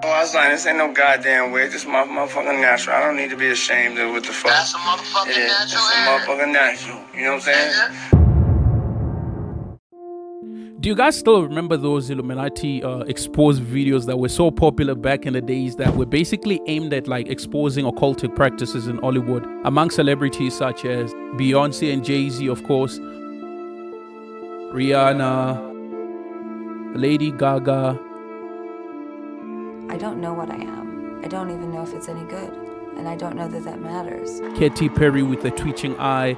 Oh, I was like, this ain't no goddamn way. This motherfucking natural. I don't need to be ashamed of what the fuck. That's a motherfucking natural. It's a motherfucking natural. You know what I'm saying? Do you guys still remember those Illuminati exposed videos that were so popular back in the days that were basically aimed at like exposing occultic practices in Hollywood among celebrities such as Beyonce and Jay-Z, of course, Rihanna, Lady Gaga? I don't know what I am. I don't even know if it's any good. And I don't know that that matters. Katy Perry with the twitching eye.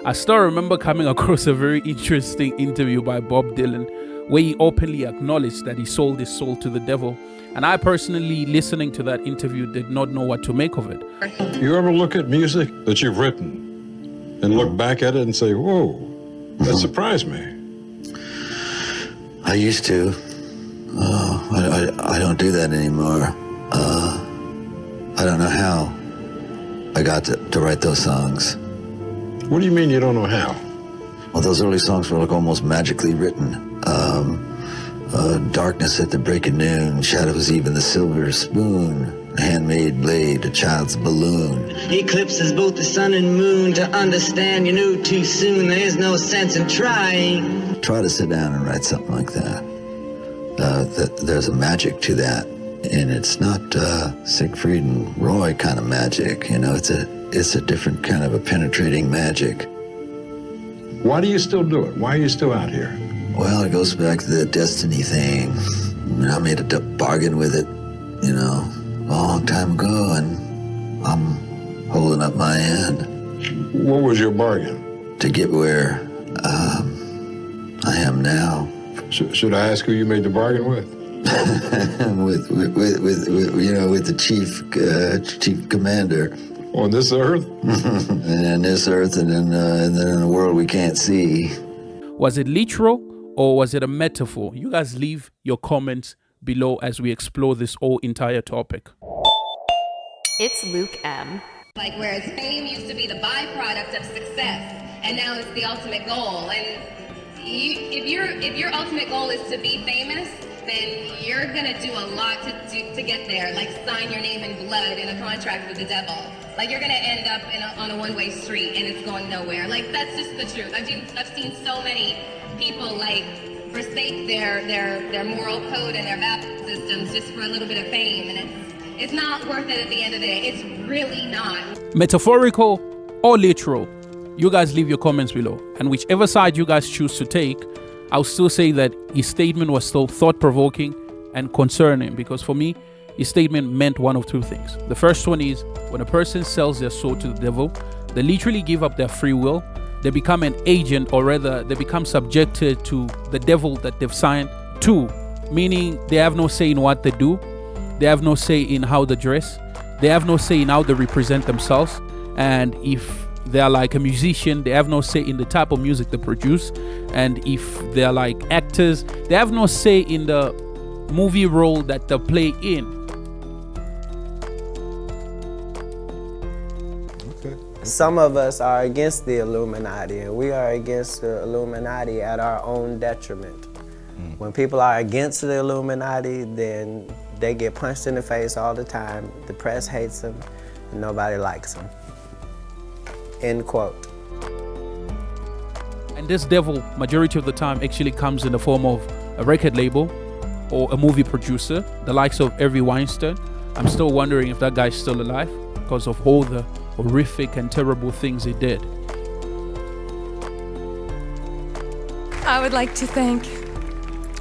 I still remember coming across a very interesting interview by Bob Dylan where he openly acknowledged that he sold his soul to the devil. And I personally, listening to that interview, did not know what to make of it. You ever look at music that you've written and look back at it and say, whoa, that surprised me? I used to. I don't do that anymore. I don't know how I got to write those songs. What do you mean you don't know how? Well, those early songs were like almost magically written. Darkness at the break of noon, shadows even the silver spoon, a handmade blade, a child's balloon. Eclipses both the sun and moon. To understand you knew too soon. There is no sense in trying. Try to sit down and write something like that. There's a magic to that, and it's not Siegfried and Roy kind of magic. You know, it's a different kind of a penetrating magic. Why do you still do it? Why are you still out here? Well, it goes back to the destiny thing. I made a bargain with it, you know, a long time ago, and I'm holding up my end. What was your bargain? To get where I am now. Should I ask who you made the bargain with? with the chief commander. On this earth? And in this earth, and then in a world we can't see. Was it literal or was it a metaphor? You guys leave your comments below as we explore this whole entire topic. It's Luke M. Like, whereas fame used to be the byproduct of success, and now it's the ultimate goal. And if your ultimate goal is to be famous, then you're gonna do a lot to get there. Like, sign your name in blood in a contract with the devil. Like, you're gonna end up on a one-way street and it's going nowhere. Like, that's just the truth. I've seen so many people like forsake their moral code and their baptism systems just for a little bit of fame, and it's not worth it at the end of the day. It's really not. Metaphorical or literal? You guys leave your comments below, and whichever side you guys choose to take, I'll still say that his statement was still thought-provoking and concerning, because for me, his statement meant one of two things. The first one is, when a person sells their soul to the devil, they literally give up their free will. They become an agent, or rather, they become subjected to the devil that they've signed to, meaning they have no say in what they do. They have no say in how they dress. They have no say in how they represent themselves. And if they're like a musician, they have no say in the type of music they produce. And if they're like actors, they have no say in the movie role that they play in. Some of us are against the Illuminati, and we are against the Illuminati at our own detriment. When people are against the Illuminati, then they get punched in the face all the time. The press hates them, and nobody likes them. End quote. And this devil, majority of the time, actually comes in the form of a record label or a movie producer, the likes of Harvey Weinstein. I'm still wondering if that guy's still alive because of all the horrific and terrible things he did. I would like to thank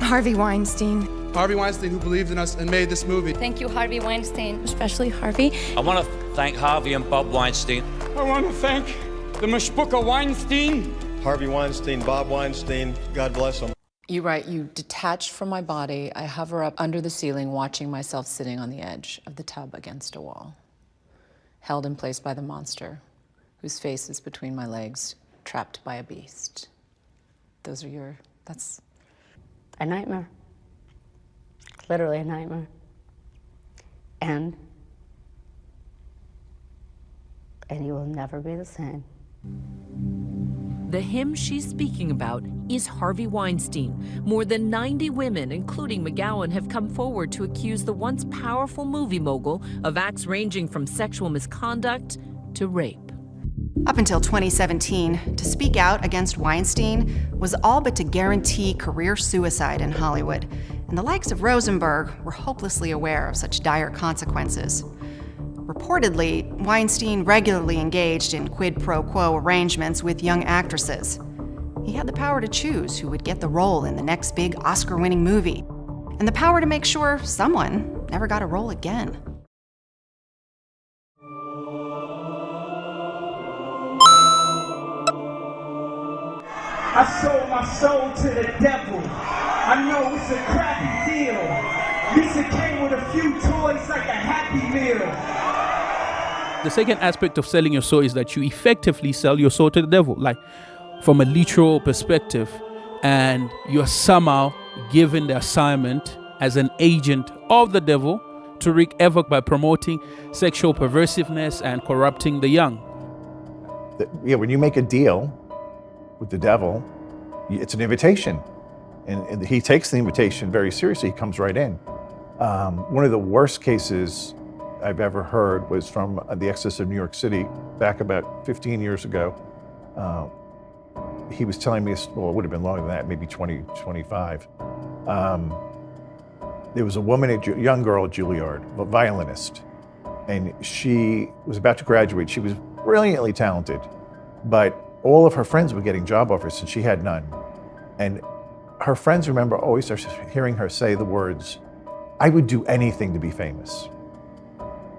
Harvey Weinstein. Harvey Weinstein, who believed in us and made this movie. Thank you, Harvey Weinstein. Especially Harvey. I want to thank Harvey and Bob Weinstein. I want to thank the Mashbuka Weinstein. Harvey Weinstein, Bob Weinstein, God bless them. You write, you detached from my body. I hover up under the ceiling, watching myself sitting on the edge of the tub against a wall, held in place by the monster, whose face is between my legs, trapped by a beast. Those are that's... A nightmare. Literally a nightmare. And you will never be the same. The him she's speaking about is Harvey Weinstein. More than 90 women, including McGowan, have come forward to accuse the once powerful movie mogul of acts ranging from sexual misconduct to rape. Up until 2017, to speak out against Weinstein was all but to guarantee career suicide in Hollywood, and the likes of Rosenberg were hopelessly aware of such dire consequences. Reportedly, Weinstein regularly engaged in quid pro quo arrangements with young actresses. He had the power to choose who would get the role in the next big Oscar-winning movie, and the power to make sure someone never got a role again. I sold my soul to the devil. I know it's a crappy deal. Lisa came with a few toys like a Happy Meal. The second aspect of selling your soul is that you effectively sell your soul to the devil, like from a literal perspective, and you're somehow given the assignment as an agent of the devil to wreak havoc by promoting sexual perversiveness and corrupting the young. When you make a deal with the devil, it's an invitation, and he takes the invitation very seriously. He comes right in. One of the worst cases I've ever heard was from the Exodus of New York City back about 15 years ago. He was telling me, well, it would have been longer than that, maybe 20, 25. There was a woman, a young girl at Juilliard, a violinist, and she was about to graduate. She was brilliantly talented, but all of her friends were getting job offers and she had none. And her friends remember always hearing her say the words, "I would do anything to be famous."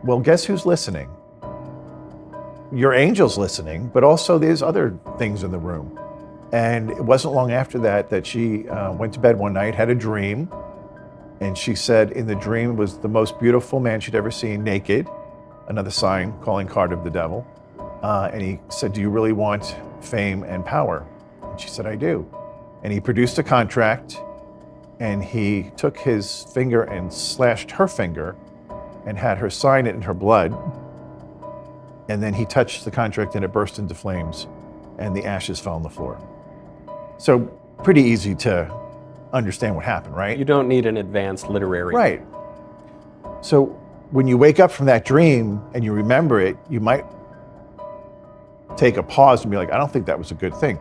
Well, guess who's listening? Your angel's listening, but also there's other things in the room. And it wasn't long after that she went to bed one night, had a dream, and she said in the dream was the most beautiful man she'd ever seen, naked, another sign, calling card of the devil. And he said, "Do you really want fame and power?" And she said, "I do." And he produced a contract, and he took his finger and slashed her finger and had her sign it in her blood. And then he touched the contract and it burst into flames and the ashes fell on the floor. So pretty easy to understand what happened, right? You don't need an advanced literary. Right. So when you wake up from that dream and you remember it, you might take a pause and be like, I don't think that was a good thing.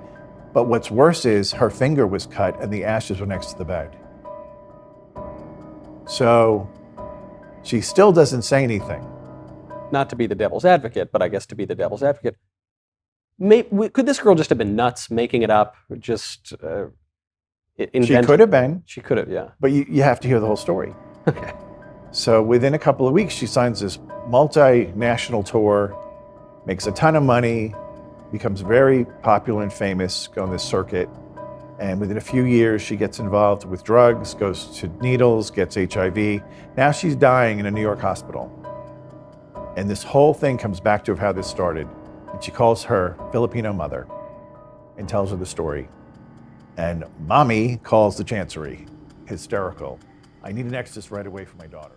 But what's worse is her finger was cut and the ashes were next to the bed. So she still doesn't say anything. Not to be the devil's advocate, but I guess to be the devil's advocate. Could this girl just have been nuts, making it up, just She could have been. She could have, yeah. But you have to hear the whole story. Okay. So within a couple of weeks, she signs this multinational tour, makes a ton of money, becomes very popular and famous on this circuit. And within a few years, she gets involved with drugs, goes to needles, gets HIV. Now she's dying in a New York hospital. And this whole thing comes back to how this started. And she calls her Filipino mother and tells her the story. And mommy calls the chancery, hysterical. I need an exorcist right away for my daughter.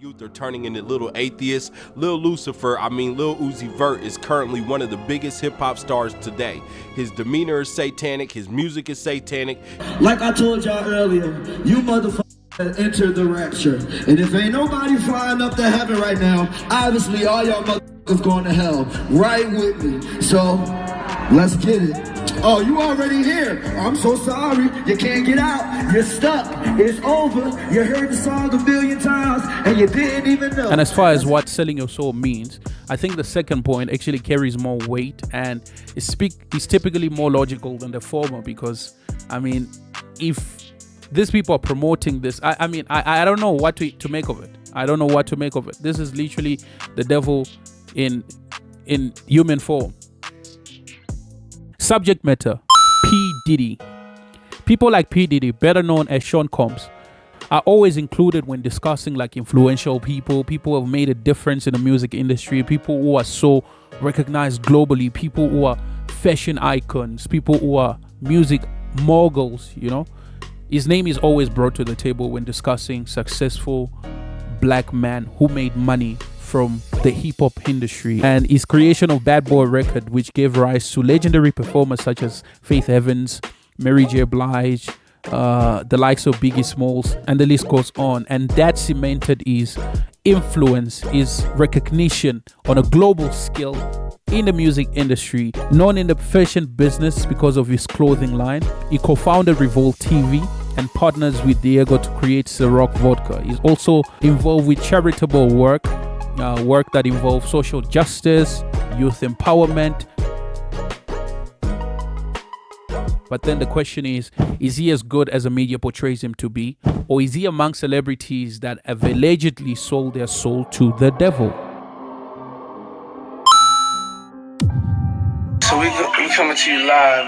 Youth are turning into little atheists. Lil Uzi Vert is currently one of the biggest hip-hop stars today. His demeanor is satanic, his music is satanic. Like I told y'all earlier, you motherfuckers entered the rapture. And if ain't nobody flying up to heaven right now, obviously all y'all motherfuckers going to hell. Right with me. So, let's get it. Oh, you already here. I'm so sorry. You can't get out. You're stuck. It's over. You heard the song 1,000,000 times and you didn't even know. And as far as what selling your soul means, I think the second point actually carries more weight and is typically more logical than the former, because, I mean, if these people are promoting this, I don't know what to make of it. I don't know what to make of it. This is literally the devil in human form. Subject matter: P. Diddy. People like P. Diddy, better known as Sean Combs, are always included when discussing like influential people who have made a difference in the music industry, people who are so recognized globally, people who are fashion icons, people who are music moguls, you know. His name is always brought to the table when discussing successful black man who made money from the hip-hop industry. And his creation of Bad Boy record, which gave rise to legendary performers such as Faith Evans, Mary J. Blige, the likes of Biggie Smalls, and the list goes on. And that cemented his influence, his recognition on a global scale in the music industry. Known in the fashion business because of his clothing line, he co-founded Revolt TV and partners with Diego to create Ciroc Vodka. He's also involved with charitable work that involves social justice, youth empowerment. But then the question is he as good as the media portrays him to be? Or is he among celebrities that have allegedly sold their soul to the devil? So we coming to you live,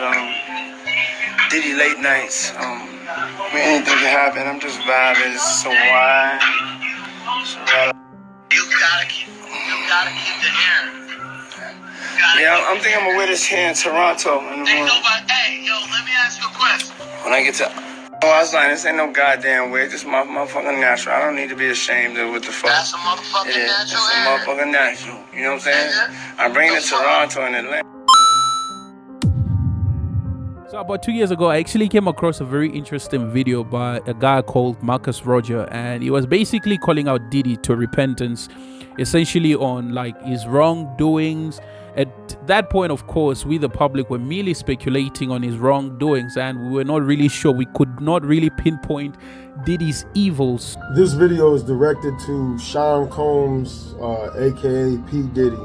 Diddy late nights. Anything can happen. I'm just vibing. It's so wide. You gotta keep the air. Yeah, I'm thinking I'm gonna wear this here in Toronto. Ain't nobody. Hey, yo, let me ask you a question. When I get to, I was like, this ain't no goddamn way. This is my motherfucking natural. I don't need to be ashamed of what the fuck. That's a motherfucking natural. It's a motherfucking natural. You know what I'm saying? I'm bringing it to Toronto and Atlanta. So about 2 years ago, I actually came across a very interesting video by a guy called Marcus Roger, and he was basically calling out Diddy to repentance, essentially on like his wrongdoings. At that point, of course, we the public were merely speculating on his wrongdoings, and we were not really sure. We could not really pinpoint Diddy's evils. This video is directed to Sean Combs, aka P. Diddy.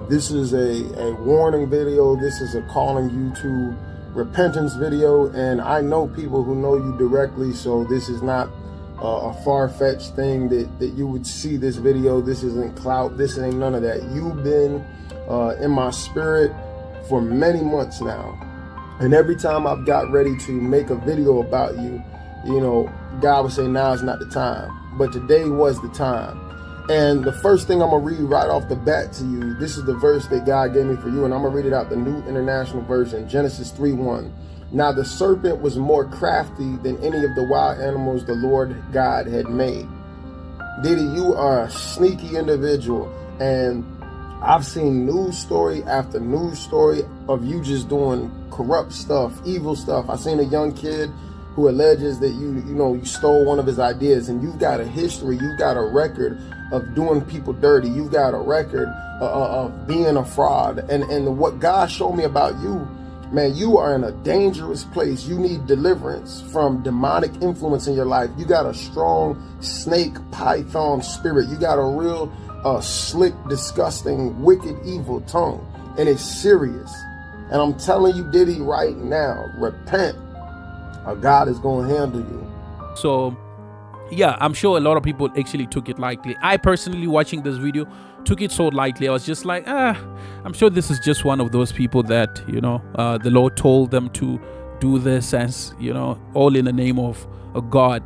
This is a warning video. This is a calling you to repentance video, and I know people who know you directly, so this is not a far-fetched thing that you would see this video. This isn't clout. This ain't none of that. You've been in my spirit for many months now, and every time I've got ready to make a video about you, you know, God would say, now is not the time, but today was the time. And the first thing I'm gonna read right off the bat to you, this is the verse that God gave me for you, and I'm gonna read it out the New International Version, Genesis 3:1. Now the serpent was more crafty than any of the wild animals the Lord God had made. Diddy, you are a sneaky individual, and I've seen news story after news story of you just doing corrupt stuff, evil stuff. I seen a young kid who alleges that you stole one of his ideas, and you've got a history, you've got a record of doing people dirty, you've got a record of being a fraud, and what God showed me about you, man, you are in a dangerous place. You need deliverance from demonic influence in your life. You got a strong snake python spirit. You got a real slick, disgusting, wicked, evil tongue, and it's serious. And I'm telling you, Diddy, right now, repent, or God is going to handle you. So yeah, I'm sure a lot of people actually took it lightly. I personally, watching this video, took it so lightly. I was just like, I'm sure this is just one of those people that, the Lord told them to do this, as, all in the name of a God.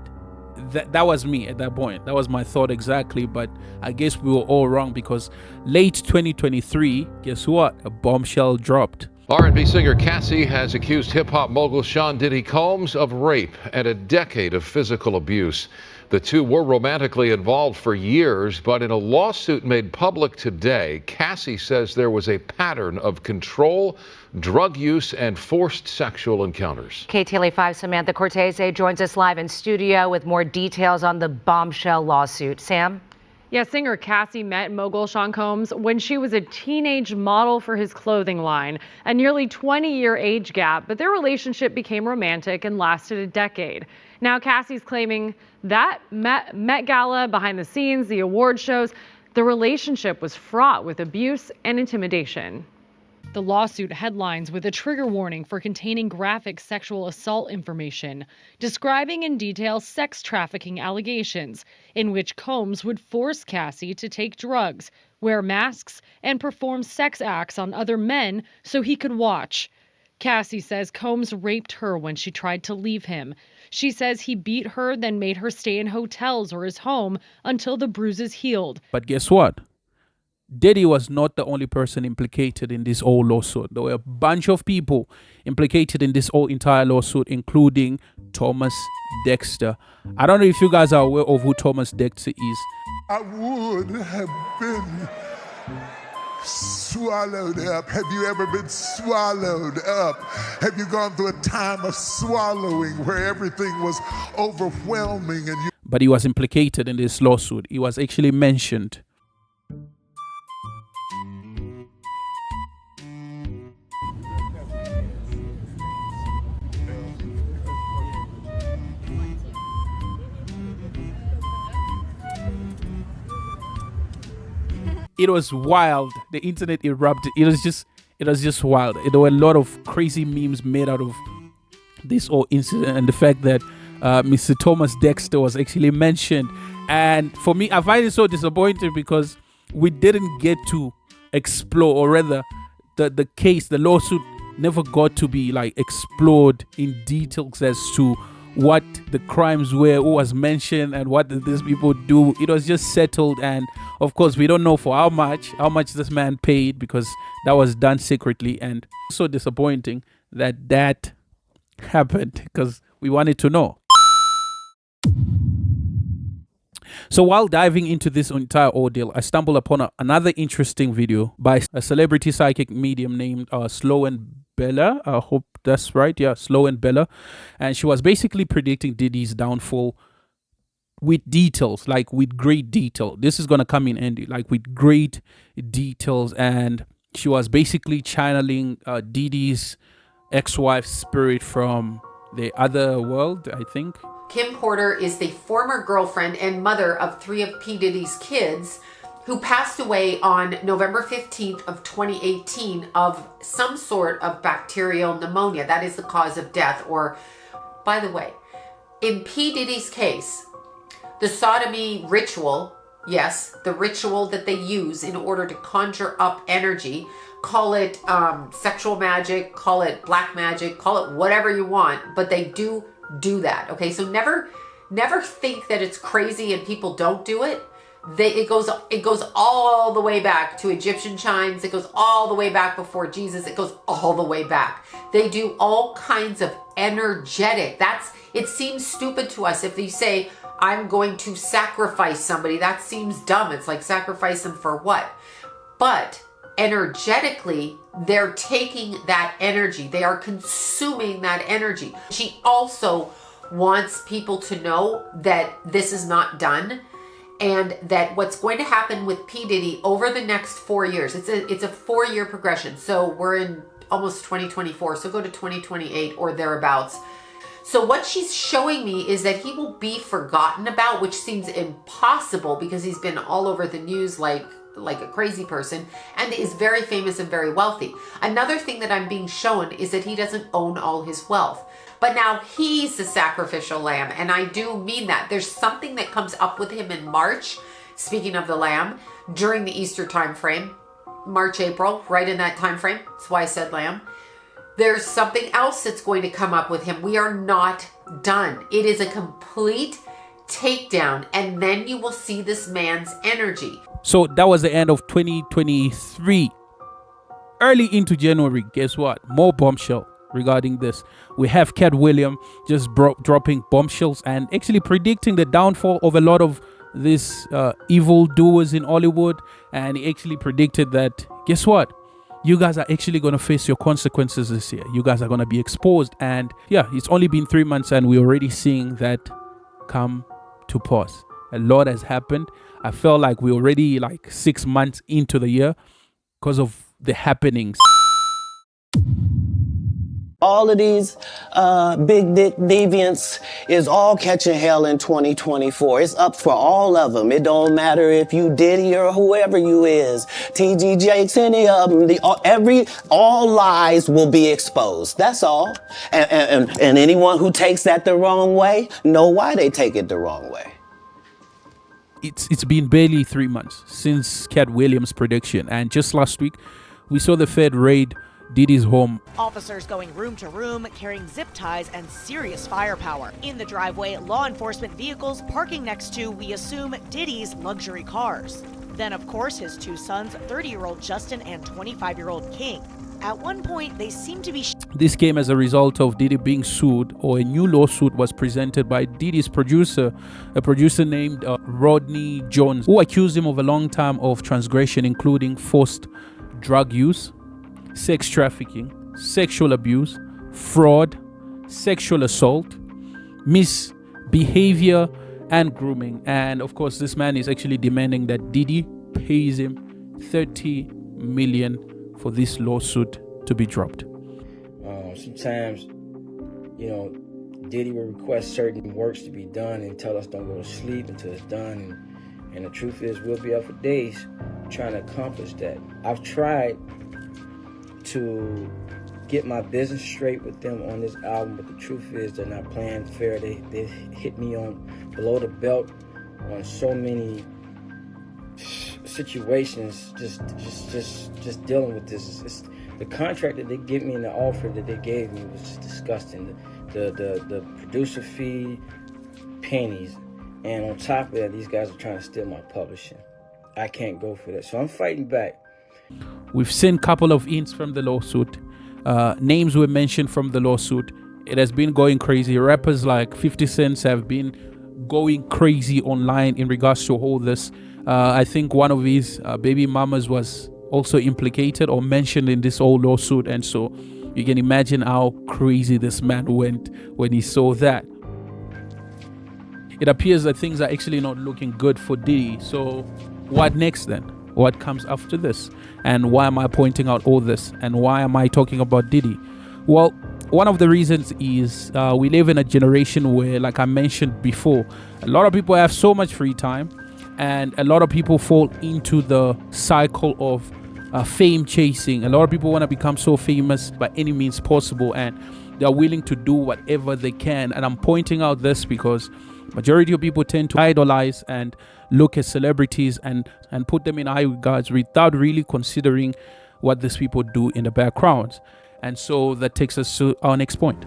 That was me at that point. That was my thought exactly. But I guess we were all wrong, because late 2023, guess what? A bombshell dropped. R&B singer Cassie has accused hip-hop mogul Sean Diddy Combs of rape and a decade of physical abuse. The two were romantically involved for years, but in a lawsuit made public today, Cassie says there was a pattern of control, drug use, and forced sexual encounters. KTLA 5's Samantha Cortese joins us live in studio with more details on the bombshell lawsuit. Sam? Yeah, singer Cassie met mogul Sean Combs when she was a teenage model for his clothing line, a nearly 20-year age gap, but their relationship became romantic and lasted a decade. Now Cassie's claiming that Met Gala, behind the scenes, the award shows, the relationship was fraught with abuse and intimidation. The lawsuit headlines with a trigger warning for containing graphic sexual assault information, describing in detail sex trafficking allegations, in which Combs would force Cassie to take drugs, wear masks, and perform sex acts on other men so he could watch. Cassie says Combs raped her when she tried to leave him. She says he beat her, then made her stay in hotels or his home until the bruises healed. But guess what? Diddy was not the only person implicated in this whole lawsuit. There were a bunch of people implicated in this whole entire lawsuit, including Thomas Dexter. I don't know if you guys are aware of who Thomas Dexter is. I would have been swallowed up. Have you ever been swallowed up? Have you gone through a time of swallowing where everything was overwhelming and you... But he was implicated in this lawsuit. He was actually mentioned. It was wild. The internet erupted. It was just wild. There were a lot of crazy memes made out of this whole incident and the fact that Mr. Thomas Dexter was actually mentioned. And for me, I find it so disappointing because we didn't get to explore, or rather, the case, the lawsuit never got to be like explored in details as to what the crimes were, who was mentioned, and what did these people do. It was just settled, and of course we don't know for how much this man paid, because that was done secretly. And so disappointing that happened, because we wanted to know. So while diving into this entire ordeal, I stumbled upon another interesting video by a celebrity psychic medium named Sloan. I hope that's right. Yeah, Sloan. And she was basically predicting Diddy's downfall with details, like with great detail. This is going to come in handy, like with great details. And she was basically channeling Diddy's ex-wife's spirit from the other world, I think. Kim Porter is the former girlfriend and mother of 3 of P. Diddy's kids, who passed away on November 15th of 2018 of some sort of bacterial pneumonia. That is the cause of death. Or, by the way, in P. Diddy's case, the sodomy ritual, yes, the ritual that they use in order to conjure up energy, call it sexual magic, call it black magic, call it whatever you want, but they do that, okay? So never think that it's crazy and people don't do it. It goes all the way back to Egyptian chimes. It goes all the way back before Jesus. It goes all the way back. They do all kinds of energetic. It seems stupid to us if you say, I'm going to sacrifice somebody. That seems dumb. It's like, sacrifice them for what? But energetically, they're taking that energy. They are consuming that energy. She also wants people to know that this is not done, and that what's going to happen with P. Diddy over the next 4 years, it's a 4-year progression. So we're in almost 2024, so go to 2028 or thereabouts. So what she's showing me is that he will be forgotten about, which seems impossible because he's been all over the news like a crazy person, and is very famous and very wealthy. Another thing that I'm being shown is that he doesn't own all his wealth. But now he's the sacrificial lamb, and I do mean that. There's something that comes up with him in March, speaking of the lamb, during the Easter time frame, March, April, right in that time frame. That's why I said lamb. There's something else that's going to come up with him. We are not done. It is a complete takedown, and then you will see this man's energy. So that was the end of 2023. Early into January, guess what? More bombshell regarding this. We have Katt Williams just dropping bombshells and actually predicting the downfall of a lot of these evil doers in Hollywood. And he actually predicted that, guess what? You guys are actually going to face your consequences this year. You guys are going to be exposed. And yeah, it's only been 3 months and we're already seeing that come to pass. A lot has happened. I felt like we're already like 6 months into the year because of the happenings. All of these big dick deviants is all catching hell in 2024. It's up for all of them. It don't matter if you Diddy or whoever you is. TG Jakes, any of them. All lies will be exposed. That's all. And anyone who takes that the wrong way, know why they take it the wrong way. It's been barely 3 months since Katt Williams' prediction, and just last week we saw the Fed raid Diddy's home. Officers going room to room, carrying zip ties and serious firepower. In the driveway, law enforcement vehicles parking next to, we assume, Diddy's luxury cars. Then, of course, his two sons, 30-year-old Justin and 25-year-old King. At one point, they seem to be... This came as a result of Diddy being sued, or a new lawsuit was presented by Diddy's producer, a producer named Rodney Jones, who accused him of a long time of transgression, including forced drug use, sex trafficking, sexual abuse, fraud, sexual assault, misbehavior, and grooming. And of course, this man is actually demanding that Diddy pays him $30 million for this lawsuit to be dropped. Sometimes, Diddy will request certain works to be done and tell us don't go to sleep until it's done. And the truth is, we'll be up for days trying to accomplish that. I've tried to get my business straight with them on this album, but the truth is they're not playing fair. They hit me on below the belt on so many situations, just dealing with this. The contract that they give me and the offer that they gave me was just disgusting. The producer fee, pennies, and on top of that, these guys are trying to steal my publishing. I can't go for that, so I'm fighting back. We've seen a couple of hints from the lawsuit. Names were mentioned from the lawsuit. It has been going crazy. Rappers like 50 Cent have been going crazy online in regards to all this. I think one of his baby mamas was also implicated or mentioned in this whole lawsuit, and so you can imagine how crazy this man went when he saw that. It appears that things are actually not looking good for Diddy. So what next then? What comes after this? And why am I pointing out all this? And why am I talking about Diddy? Well, one of the reasons is we live in a generation where, like I mentioned before, a lot of people have so much free time, and a lot of people fall into the cycle of fame chasing. A lot of people want to become so famous by any means possible, and they're willing to do whatever they can. And I'm pointing out this because majority of people tend to idolize and look at celebrities and put them in high regards without really considering what these people do in the background. And so that takes us to our next point.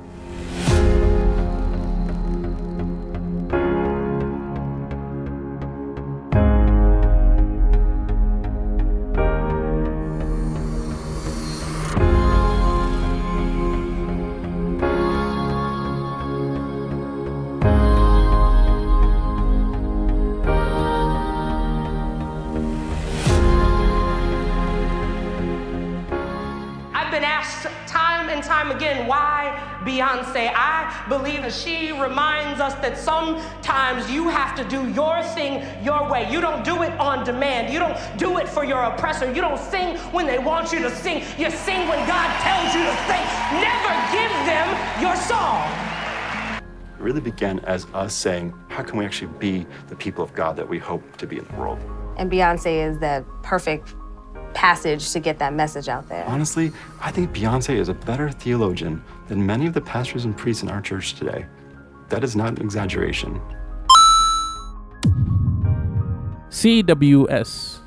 Again, why Beyonce? I believe that she reminds us that sometimes you have to do your thing your way. You don't do it on demand. You don't do it for your oppressor. You don't sing when they want you to sing. You sing when God tells you to sing. Never give them your song. It really began as us saying, how can we actually be the people of God that we hope to be in the world? And Beyonce is the perfect passage to get that message out there. Honestly, I think Beyonce is a better theologian than many of the pastors and priests in our church today. That is not an exaggeration. CWS.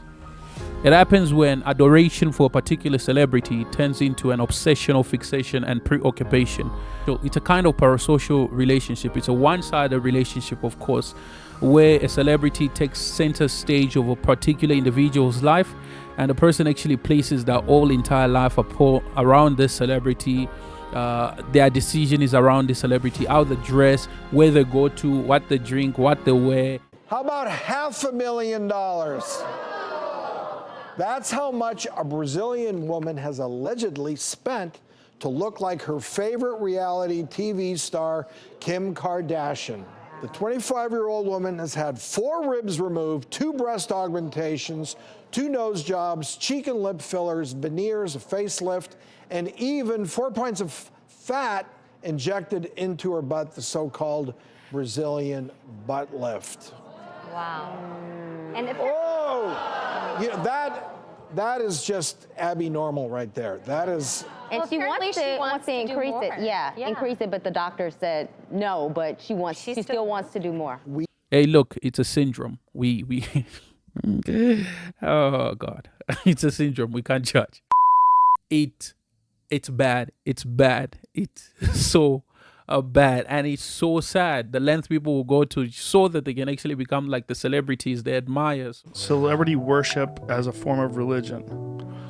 It happens when adoration for a particular celebrity turns into an obsession or fixation and preoccupation. So it's a kind of parasocial relationship. It's a one-sided relationship, of course, where a celebrity takes center stage of a particular individual's life, and the person actually places their whole entire life around this celebrity. Their decision is around the celebrity, how they dress, where they go to, what they drink, what they wear. How about $500,000? That's how much a Brazilian woman has allegedly spent to look like her favorite reality TV star, Kim Kardashian. The 25-year-old woman has had 4 ribs removed, 2 breast augmentations, 2 nose jobs, cheek and lip fillers, veneers, a facelift, and even 4 pints of fat injected into her butt, the so-called Brazilian butt lift. Wow. And if that is just Abby normal right there. That is. And well, she wants to increase it. Yeah, increase it, but the doctor said no, but she still wants to do more. Hey, look, it's a syndrome. We oh God, it's a syndrome. We can't judge. It it's bad. It's bad. It's so bad, and it's so sad. The length people will go to so that they can actually become like the celebrities they admire. Celebrity worship as a form of religion.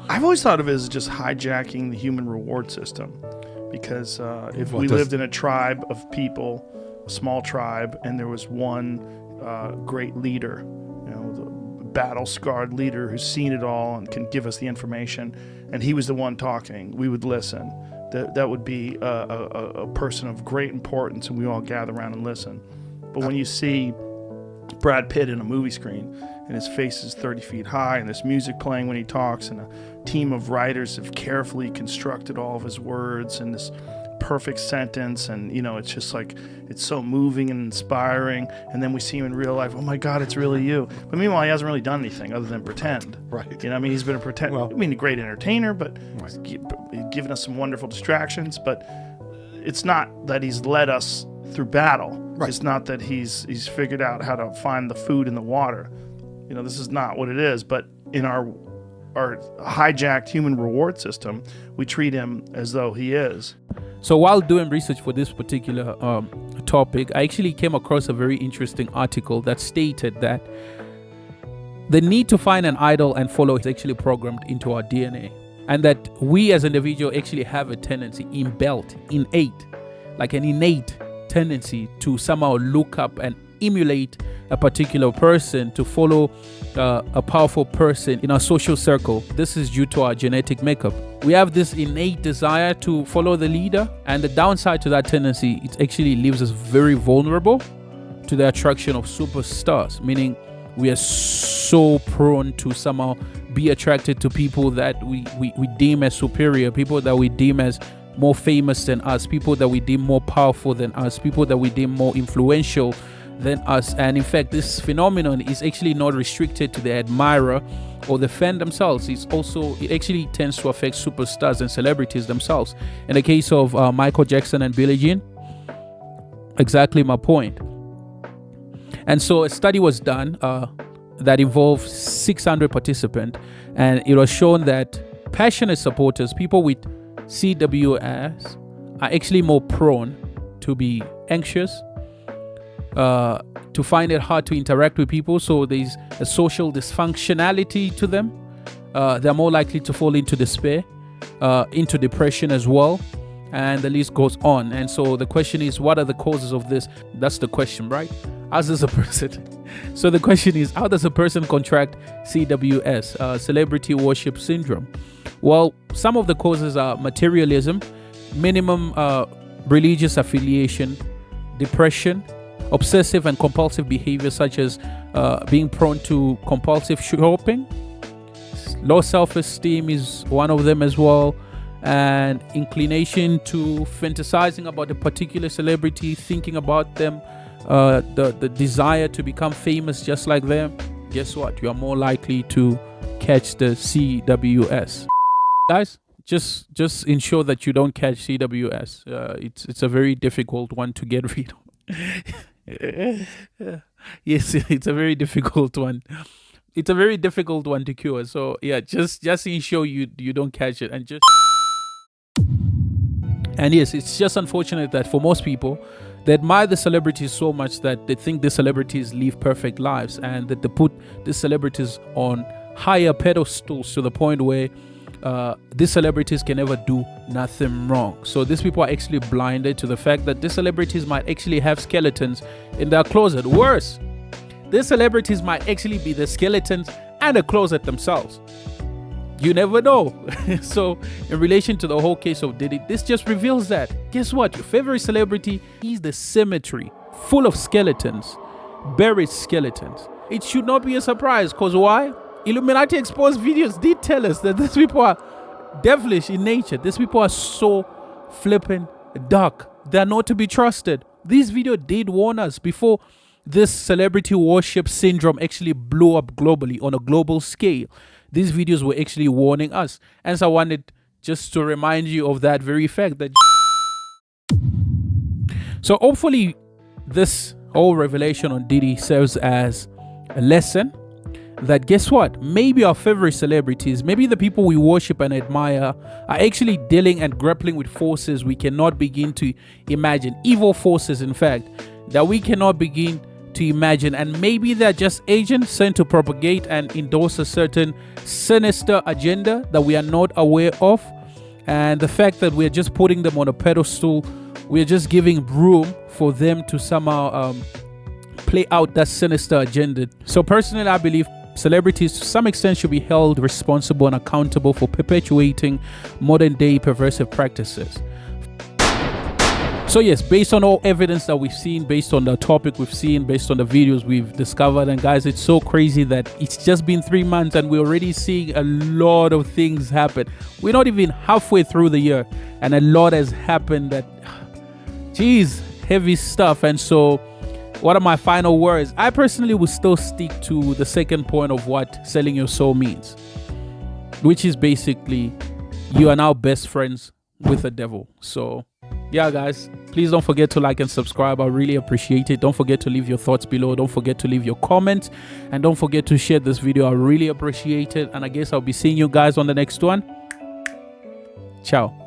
I've always thought of it as just hijacking the human reward system, because if we lived in a tribe of people, a small tribe, and there was one great leader, the battle-scarred leader who's seen it all and can give us the information, and he was the one talking, we would listen. That would be a person of great importance, and we all gather around and listen. But when you see Brad Pitt in a movie screen, and his face is 30 feet high, and there's music playing when he talks, and a team of writers have carefully constructed all of his words and this perfect sentence, and it's just like, it's so moving and inspiring, and then we see him in real life, oh my God, it's really you. But meanwhile, he hasn't really done anything other than pretend. Right. He's been a great entertainer, but he's given us some wonderful distractions, but it's not that he's led us through battle. Right. It's not that he's figured out how to find the food and the water. This is not what it is, but in our hijacked human reward system, we treat him as though he is. So while doing research for this particular topic, I actually came across a very interesting article that stated that the need to find an idol and follow is actually programmed into our DNA, and that we as individuals actually have a tendency, innate tendency to somehow look up and emulate a particular person, to follow a powerful person in our social circle. This is due to our genetic makeup. We have this innate desire to follow the leader, and the downside to that tendency, it actually leaves us very vulnerable to the attraction of superstars, meaning we are so prone to somehow be attracted to people that we deem as superior, people that we deem as more famous than us, people that we deem more powerful than us, people that we deem more influential than us. And in fact, this phenomenon is actually not restricted to the admirer or the fan themselves. It actually tends to affect superstars and celebrities themselves. In the case of Michael Jackson and Billie Jean, exactly my point. And so a study was done that involved 600 participants, and it was shown that passionate supporters, people with CWS, are actually more prone to be anxious, to find it hard to interact with people. So there's a social dysfunctionality to them. They're more likely to fall into despair, into depression as well, and the list goes on. And so the question is, what are the causes of this? That's the question, right? How does a person? So the question is, how does a person contract CWS, celebrity worship syndrome? Well, some of the causes are materialism, minimum religious affiliation, depression, obsessive and compulsive behavior such as being prone to compulsive shopping. Low self-esteem is one of them as well, and inclination to fantasizing about a particular celebrity, thinking about them, the desire to become famous just like them. Guess what? You are more likely to catch the CWS. Guys, just ensure that you don't catch CWS. It's a very difficult one to get rid of. Yes, it's a very difficult one. It's a very difficult one to cure. So yeah, just ensure you don't catch it, and yes, it's just unfortunate that for most people, they admire the celebrities so much that they think the celebrities live perfect lives, and that they put the celebrities on higher pedestals to the point where these celebrities can never do nothing wrong. So these people are actually blinded to the fact that these celebrities might actually have skeletons in their closet. Worse, these celebrities might actually be the skeletons and the closet themselves. You never know. So in relation to the whole case of Diddy, this just reveals that, guess what? Your favorite celebrity is the cemetery full of skeletons, buried skeletons. It should not be a surprise, because why? Illuminati exposed videos did tell us that these people are devilish in nature. These people are so flippin' dark. They are not to be trusted. This video did warn us before this celebrity worship syndrome actually blew up globally on a global scale. These videos were actually warning us. And so I wanted just to remind you of that very fact. So hopefully this whole revelation on Diddy serves as a lesson that guess what? Maybe our favorite celebrities, maybe the people we worship and admire, are actually dealing and grappling with forces we cannot begin to imagine. Evil forces, in fact, that we cannot begin to imagine. And maybe they're just agents sent to propagate and endorse a certain sinister agenda that we are not aware of. And the fact that we're just putting them on a pedestal, we're just giving room for them to somehow play out that sinister agenda. So personally, I believe celebrities to some extent should be held responsible and accountable for perpetuating modern day perversive practices. So yes, based on all evidence that we've seen, based on the topic we've seen, based on the videos we've discovered, and guys, it's so crazy that it's just been 3 months and we're already seeing a lot of things happen. We're not even halfway through the year and a lot has happened that, geez, heavy stuff. And so what are my final words? I personally will still stick to the second point of what selling your soul means, which is basically you are now best friends with the devil. So yeah, guys, please don't forget to like and subscribe. I really appreciate it. Don't forget to leave your thoughts below. Don't forget to leave your comments, and don't forget to share this video. I really appreciate it. And I guess I'll be seeing you guys on the next one. Ciao.